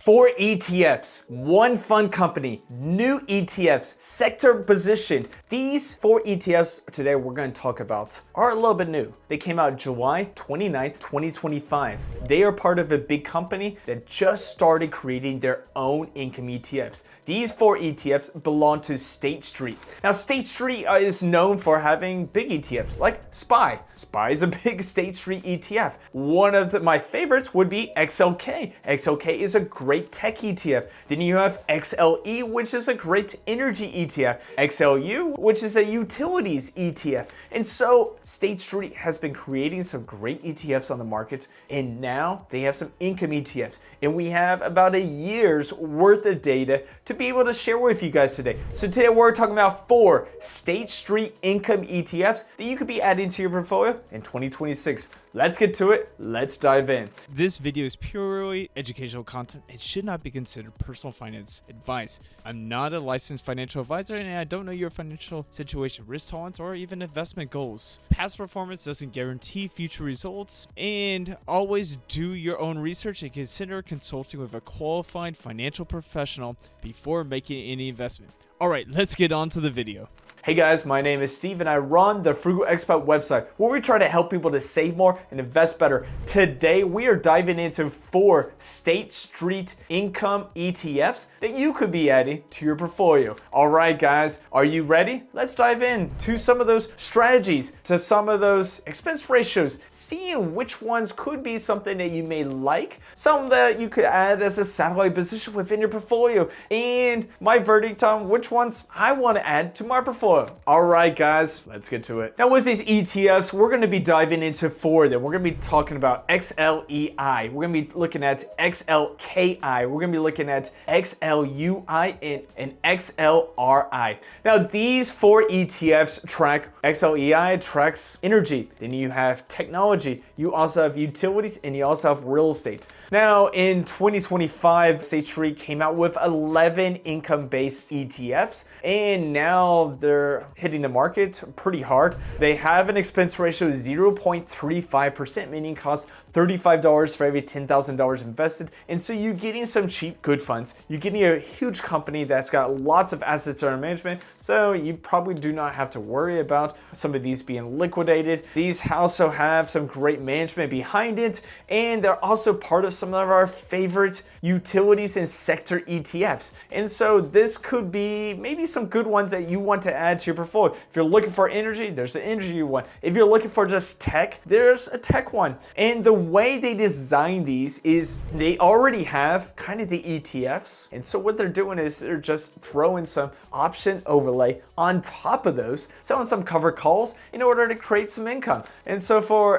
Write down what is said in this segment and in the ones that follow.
4 ETFs, one fund company, new ETFs, sector positioned. These 4 ETFs today we're going to talk about are a little bit new. They came out July 29th, 2025. They are part of a big company that just started creating their own income ETFs. These 4 ETFs belong to State Street. Now, State Street is known for having big ETFs like SPY. SPY is a big State Street ETF. One of my favorites would be XLK. XLK is a great tech ETF. Then you have XLE, which is a great energy ETF. XLU, which is a utilities ETF. And so State Street has been creating some great ETFs on the market, and now they have some income ETFs. And we have about a year's worth of data to be able to share with you guys today. So today we're talking about 4 State Street income ETFs that you could be adding to your portfolio in 2026. Let's get to it. Let's dive in. This video is purely educational content. It should not be considered personal finance advice. I'm not a licensed financial advisor, and I don't know your financial situation, risk tolerance, or even investment goals. Past performance doesn't guarantee future results, and always do your own research and consider consulting with a qualified financial professional before making any investment. All right, let's get on to the video. Hey guys, my name is Steve and I run the Frugal Expat website where we try to help people to save more and invest better. Today we are diving into 4 State Street income ETFs that you could be adding to your portfolio. All right guys, are you ready? Let's dive in to some of those strategies, to some of those expense ratios, seeing which ones could be something that you may like, some that you could add as a satellite position within your portfolio, and my verdict on which ones I want to add to my portfolio. All right, guys, let's get to it. Now, with these ETFs, we're going to be diving into 4 of them. We're going to be talking about XLEI. We're going to be looking at XLKI. We're going to be looking at XLUI and XLRI. Now, these 4 ETFs track XLEI, tracks energy. Then you have technology. You also have utilities, and you also have real estate. Now, in 2025, State Street came out with 11 income-based ETFs, and now they're hitting the market pretty hard. They have an expense ratio of 0.35%, meaning cost $35 for every $10,000 invested. And so you're getting some cheap, good funds. You're getting a huge company that's got lots of assets under management. So you probably do not have to worry about some of these being liquidated. These also have some great management behind it. And they're also part of some of our favorite utilities and sector ETFs. And so this could be maybe some good ones that you want to add to your portfolio. If you're looking for energy, there's the energy one. If you're looking for just tech, there's a tech one. And the way they design these is they already have kind of the ETFs. And so what they're doing is they're just throwing some option overlay on top of those, selling some covered calls in order to create some income. And so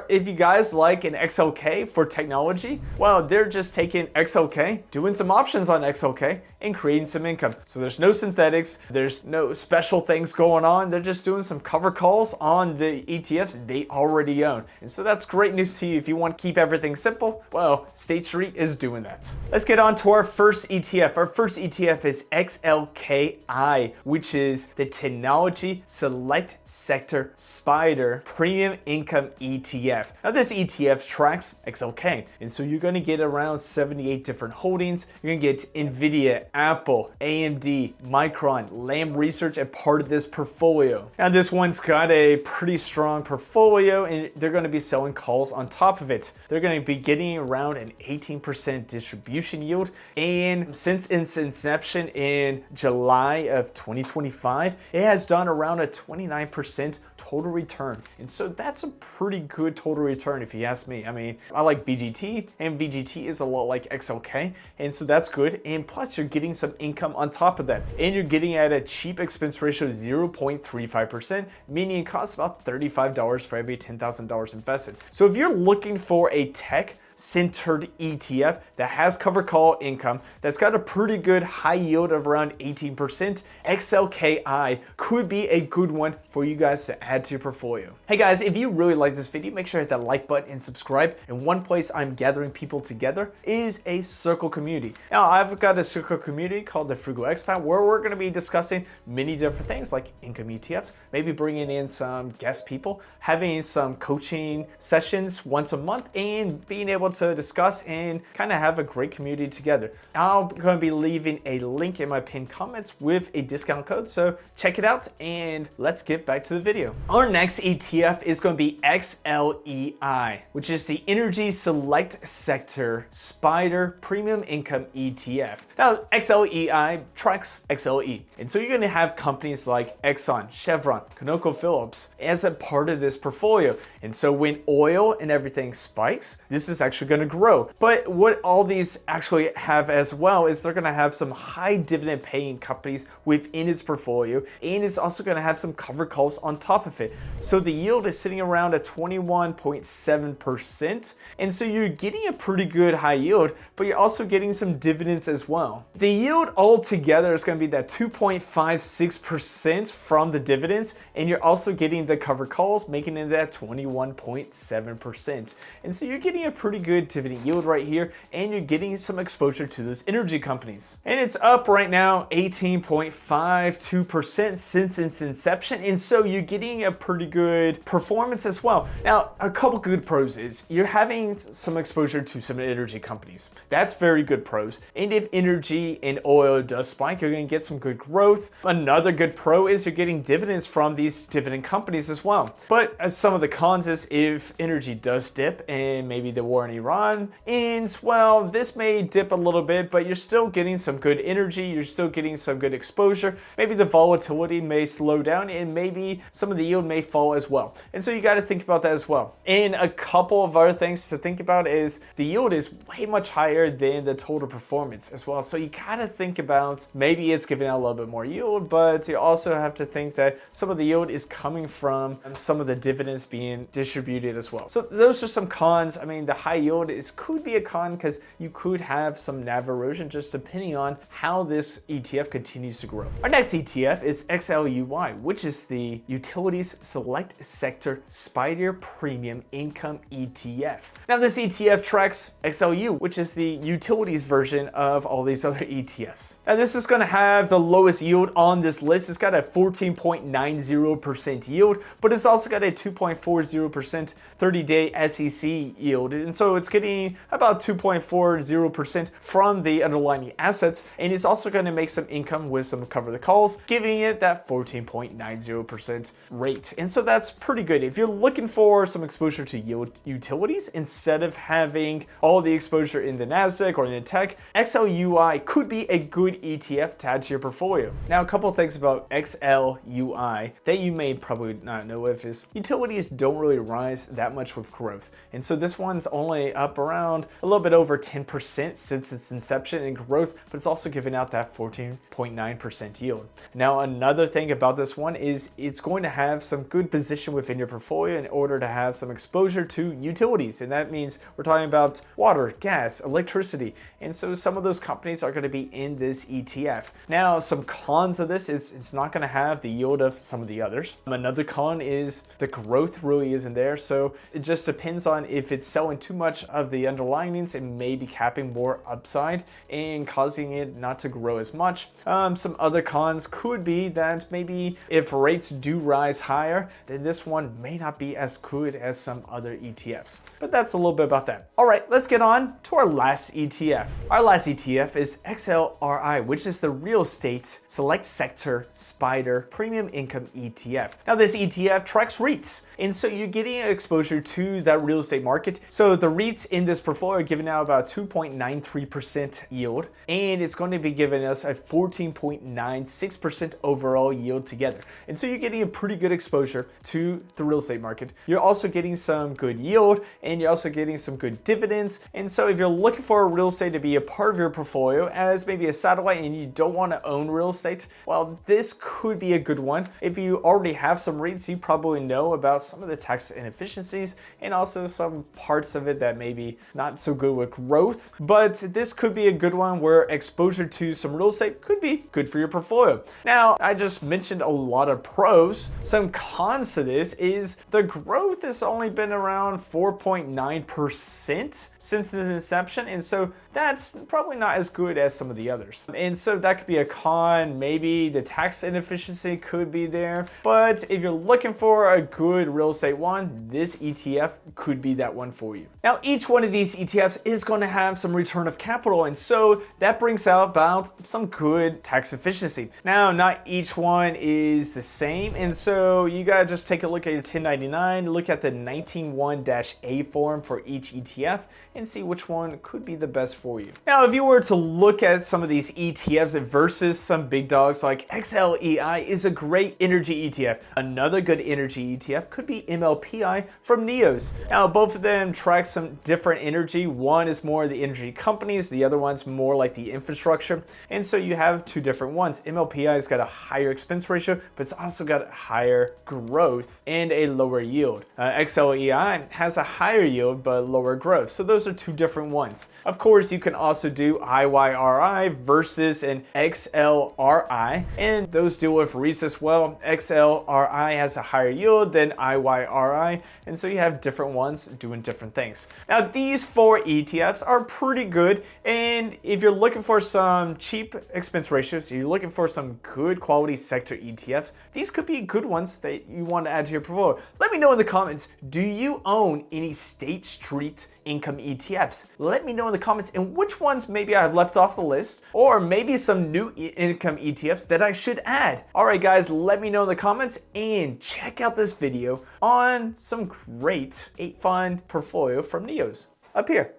if you guys like an XLK for technology, well, they're just taking XLK, doing some options on XLK and creating some income. So there's no synthetics, there's no special things going on. They're just doing some cover calls on the ETFs they already own. And so that's great news to you if you want to keep everything simple. Well, State Street is doing that. Let's get on to our first ETF. Our first ETF is XLKI, which is the Technology Select Sector Spider Premium Income ETF. Now this ETF tracks XLK, and so you're going to get around 78 different holdings. You're going to get NVIDIA, Apple, AMD, Micron, Lam Research as part of this portfolio. Now this one's got a pretty strong portfolio, and they're going to be selling calls on top of it. They're going to be getting around an 18% distribution yield, and since its inception in July of 2025, it has done around a 29% total return. And so that's a pretty good total return if you ask me. I mean, I like VGT, and VGT is a lot like XLK, and so that's good. And plus you're getting some income on top of that. And you're getting at a cheap expense ratio of 0.35%, meaning it costs about $35 for every $10,000 invested. So if you're looking for a tech centered ETF that has covered call income, that's got a pretty good high yield of around 18%, XLKI could be a good one for you guys to add to your portfolio. Hey guys, if you really like this video, make sure to hit that like button and subscribe. And one place I'm gathering people together is a Circle community. Now I've got a Circle community called the Frugal Expat where we're going to be discussing many different things like income ETFs, maybe bringing in some guest people, having some coaching sessions once a month, and being able able to discuss and kind of have a great community together. I'm going to be leaving a link in my pinned comments with a discount code, so check it out and let's get back to the video. Our next ETF is going to be XLEI, which is the Energy Select Sector Spider Premium Income ETF. Now, XLEI tracks XLE, and so you're going to have companies like Exxon, Chevron, ConocoPhillips as a part of this portfolio. And so when oil and everything spikes, this is actually going to grow. But what all these actually have as well is they're going to have some high dividend paying companies within its portfolio, and it's also going to have some covered calls on top of it. So the yield is sitting around at 21.7%. And so you're getting a pretty good high yield, but you're also getting some dividends as well. The yield altogether is going to be that 2.56% from the dividends, and you're also getting the covered calls, making it that 21.7%. And so you're getting a pretty good dividend yield right here, and you're getting some exposure to those energy companies. And it's up right now 18.52% since its inception, and so you're getting a pretty good performance as well. Now, a couple good pros is you're having some exposure to some energy companies. That's very good pros. And if energy and oil does spike, you're going to get some good growth. Another good pro is you're getting dividends from these dividend companies as well. But some of the cons is if energy does dip and maybe the war in Iran ends, well, this may dip a little bit, but you're still getting some good energy. You're still getting some good exposure. Maybe the volatility may slow down and maybe some of the yield may fall as well. And so you got to think about that as well. And a couple of other things to think about is the yield is way much higher than the total performance as well. So you got to think about maybe it's giving out a little bit more yield, but you also have to think that some of the yield is coming from some of the dividends being distributed as well. So those are some cons. I mean, the high yield could be a con because you could have some NAV erosion just depending on how this ETF continues to grow. Our next ETF is XLUI, which is the Utilities Select Sector Spider Premium Income ETF. Now this ETF tracks XLU, which is the utilities version of all these other ETFs. Now this is going to have the lowest yield on this list. It's got a 14.90% yield, but it's also got a 2.40% 30-day SEC yield. And so it's getting about 2.40% from the underlying assets, and it's also going to make some income with some cover the calls, giving it that 14.90% rate. And so that's pretty good. If you're looking for some exposure to yield utilities instead of having all the exposure in the NASDAQ or in the tech, XLUI could be a good ETF to add to your portfolio. Now, a couple of things about XLUI that you may probably not know of is utilities don't really rise that much with growth. And so this one's only up around a little bit over 10% since its inception in growth, but it's also giving out that 14.9% yield. Now, another thing about this one is it's going to have some good position within your portfolio in order to have some exposure to utilities. And that means we're talking about water, gas, electricity. And so some of those companies are going to be in this ETF. Now, some cons of this is it's not going to have the yield of some of the others. Another con is the growth really isn't there. So it just depends on if it's selling too much of the underlyings and maybe capping more upside and causing it not to grow as much. Some other cons could be that maybe if rates do rise higher, then this one may not be as good as some other ETFs. But that's a little bit about that. All right, let's get on to our last ETF. Our last ETF is XLRI, which is the Real Estate Select Sector Spider Premium Income ETF. Now this ETF tracks REITs, and so you're getting exposure to that real estate market. So the REITs in this portfolio are giving out about 2.93% yield, and it's going to be giving us a 14.96% overall yield together. And so you're getting a pretty good exposure to the real estate market. You're also getting some good yield, and you're also getting some good dividends. And so if you're looking for real estate to be a part of your portfolio as maybe a satellite and you don't want to own real estate, well, this could be a good one. If you already have some REITs, you probably know about some of the tax inefficiencies and also some parts of it that may be not so good with growth. But this could be a good one where exposure to some real estate could be good for your portfolio. Now, I just mentioned a lot of pros. Some cons to this is the growth has only been around 4.9% since its inception. And so that's probably not as good as some of the others. And so that could be a con. Maybe the tax inefficiency could be there. But if you're looking for a good real estate one, this ETF could be that one for you. Now, each one of these ETFs is going to have some return of capital, and so that brings out about some good tax efficiency. Now, not each one is the same, and so you gotta just take a look at your 1099, look at the 191-A form for each ETF, and see which one could be the best for you. Now, if you were to look at some of these ETFs versus some big dogs, like XLEI is a great energy ETF. Another good energy ETF could be MLPI from NEOS. Now, both of them track some different energy. One is more the energy companies, the other one's more like the infrastructure. And so you have two different ones. MLPI's got a higher expense ratio, but it's also got higher growth and a lower yield. XLEI has a higher yield, but lower growth. So those are two different ones. Of course, you can also do IYRI versus an XLRI, and those deal with REITs as well. XLRI has a higher yield than IYRI, and so you have different ones doing different things. Now, these four ETFs are pretty good, and if you're looking for some cheap expense ratios, you're looking for some good quality sector ETFs, these could be good ones that you want to add to your portfolio. Let me know in the comments, do you own any State Street income ETFs? Let me know in the comments and which ones maybe I've left off the list, or maybe some new income ETFs that I should add. All right, guys, let me know in the comments and check out this video on some great 8-fund portfolio from NEOS up here.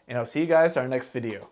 And I'll see you guys in our next video.